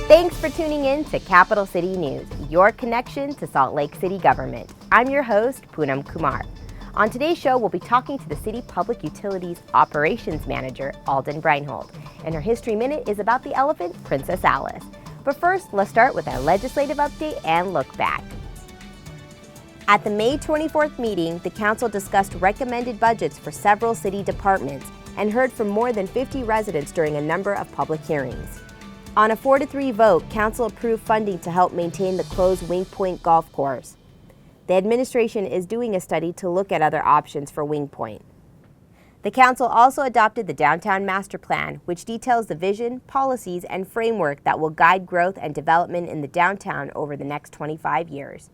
Thanks for tuning in to Capital City News, your connection to Salt Lake City government. I'm your host, Poonam Kumar. On today's show, we'll be talking to the City Public Utilities Operations Manager, Alden Breinholt, and her History Minute is about the elephant, Princess Alice. But first, let's start with our legislative update and look back. At the May 24th meeting, the Council discussed recommended budgets for several city departments and heard from more than 50 residents during a number of public hearings. On a 4-3 vote, Council approved funding to help maintain the closed Wing Point Golf Course. The administration is doing a study to look at other options for Wing Point. The Council also adopted the Downtown Master Plan, which details the vision, policies, and framework that will guide growth and development in the downtown over the next 25 years.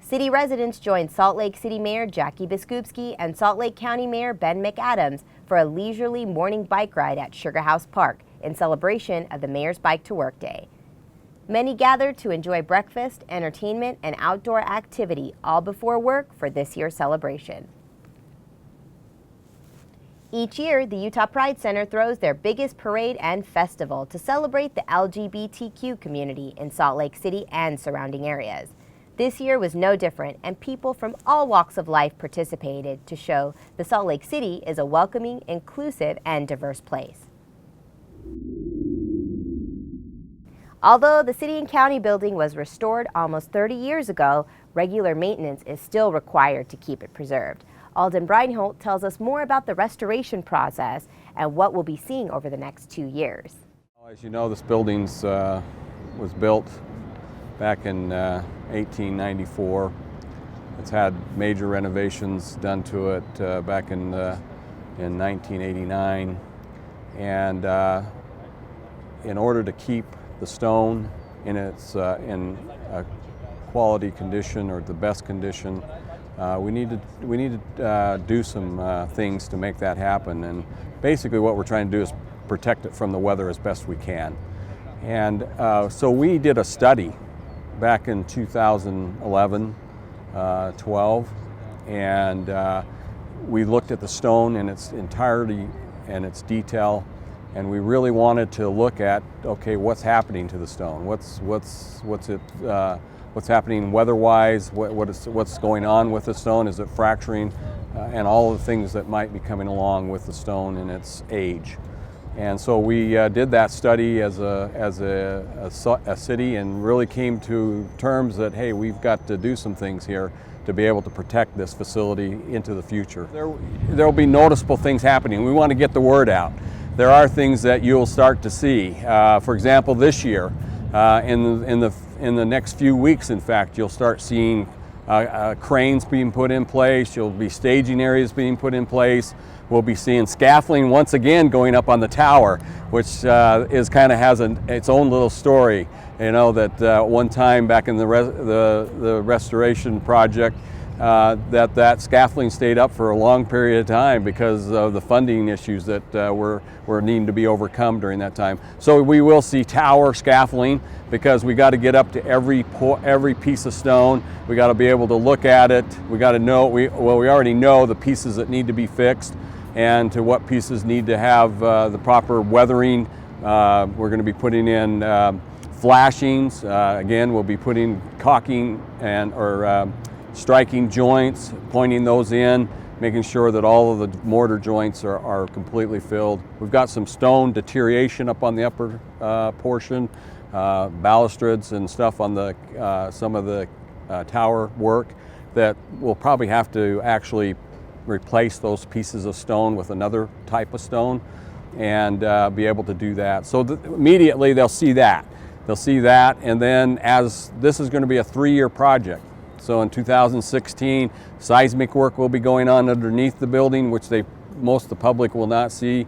City residents joined Salt Lake City Mayor Jackie Biskupski and Salt Lake County Mayor Ben McAdams for a leisurely morning bike ride at Sugar House Park in celebration of the Mayor's Bike to Work Day. Many gathered to enjoy breakfast, entertainment, and outdoor activity all before work for this year's celebration. Each year, the Utah Pride Center throws their biggest parade and festival to celebrate the LGBTQ community in Salt Lake City and surrounding areas. This year was no different, and people from all walks of life participated to show the Salt Lake City is a welcoming, inclusive, and diverse place. Although the City and County building was restored almost 30 years ago, regular maintenance is still required to keep it preserved. Alden Breinholt tells us more about the restoration process and what we'll be seeing over the next 2 years. As you know, this building was built back in 1894. It's had major renovations done to it back in 1989. And in order to keep the stone in its in a quality condition or the best condition, we need to do some things to make that happen. And basically what we're trying to do is protect it from the weather as best we can. And so we did a study back in 2011, 12, and we looked at the stone in its entirety and its detail, and we really wanted to look at, okay, what's happening to the stone? What's happening weather-wise? What's going on with the stone? Is it fracturing? And all of the things that might be coming along with the stone in its age. And so we did that study as a city and really came to terms that, hey, we've got to do some things here to be able to protect this facility into the future. There will be noticeable things happening. We want to get the word out. There are things that you'll start to see. For example, this year, in the next few weeks, in fact, you'll start seeing cranes being put in place. You'll be staging areas being put in place. We'll be seeing scaffolding once again going up on the tower, which has its own little story. You know that one time back in the restoration project, that scaffolding stayed up for a long period of time because of the funding issues that were needing to be overcome during that time. So we will see tower scaffolding because we got to get up to every piece of stone. We got to be able to look at it. We got to know, we already know the pieces that need to be fixed and to what pieces need to have the proper weathering. We're going to be putting in flashings. Again, we'll be putting caulking or striking joints, pointing those in, making sure that all of the mortar joints are completely filled. We've got some stone deterioration up on the upper portion, balustrades and stuff on the some of the tower work that we'll probably have to actually replace those pieces of stone with another type of stone and be able to do that. So immediately they'll see that. They'll see that, and then as this is going to be a 3-year project. So in 2016, seismic work will be going on underneath the building, which most of the public will not see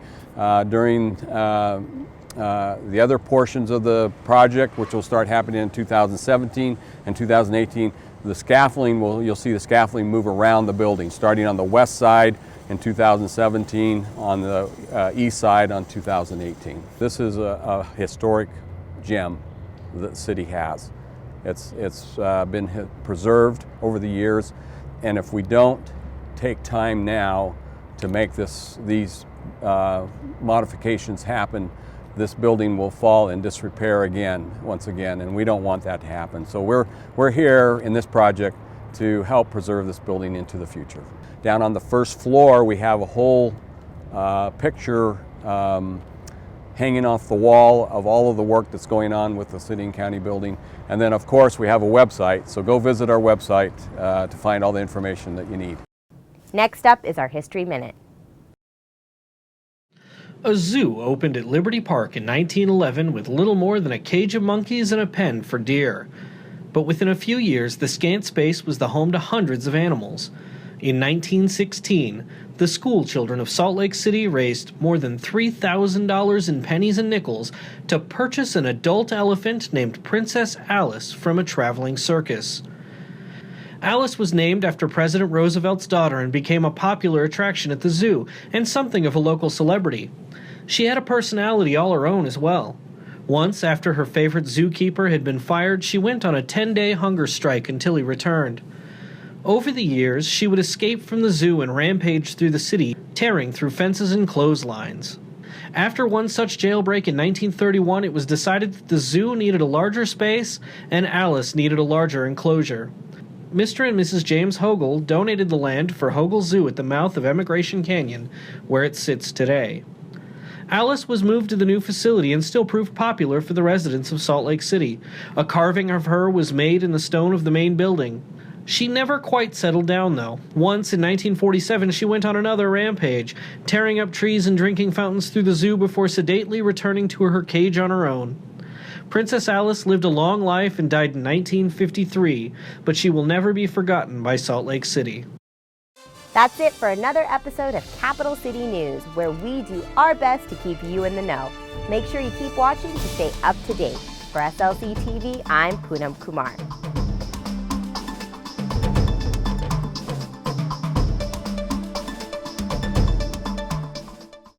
during the other portions of the project, which will start happening in 2017 and 2018. The scaffolding, you'll see the scaffolding move around the building, starting on the west side in 2017, on the east side on 2018. This is a historic gem that the city has. It's been preserved over the years, and if we don't take time now to make these modifications happen, this building will fall in disrepair once again, and we don't want that to happen. So we're here in this project to help preserve this building into the future. Down on the first floor, we have a whole picture hanging off the wall of all of the work that's going on with the city and county building. And then of course we have a website, so go visit our website to find all the information that you need. Next up is our History Minute. A zoo opened at Liberty Park in 1911 with little more than a cage of monkeys and a pen for deer. But within a few years, the scant space was the home to hundreds of animals. In 1916, the school children of Salt Lake City raised more than $3,000 in pennies and nickels to purchase an adult elephant named Princess Alice from a traveling circus. Alice was named after President Roosevelt's daughter and became a popular attraction at the zoo and something of a local celebrity. She had a personality all her own as well. Once, after her favorite zookeeper had been fired, she went on a 10-day hunger strike until he returned. Over the years, she would escape from the zoo and rampage through the city, tearing through fences and clotheslines. After one such jailbreak in 1931, it was decided that the zoo needed a larger space and Alice needed a larger enclosure. Mr. and Mrs. James Hogle donated the land for Hogle Zoo at the mouth of Emigration Canyon, where it sits today. Alice was moved to the new facility and still proved popular for the residents of Salt Lake City. A carving of her was made in the stone of the main building. She never quite settled down, though. Once, in 1947, she went on another rampage, tearing up trees and drinking fountains through the zoo before sedately returning to her cage on her own. Princess Alice lived a long life and died in 1953, but she will never be forgotten by Salt Lake City. That's it for another episode of Capital City News, where we do our best to keep you in the know. Make sure you keep watching to stay up to date. For SLC TV, I'm Poonam Kumar.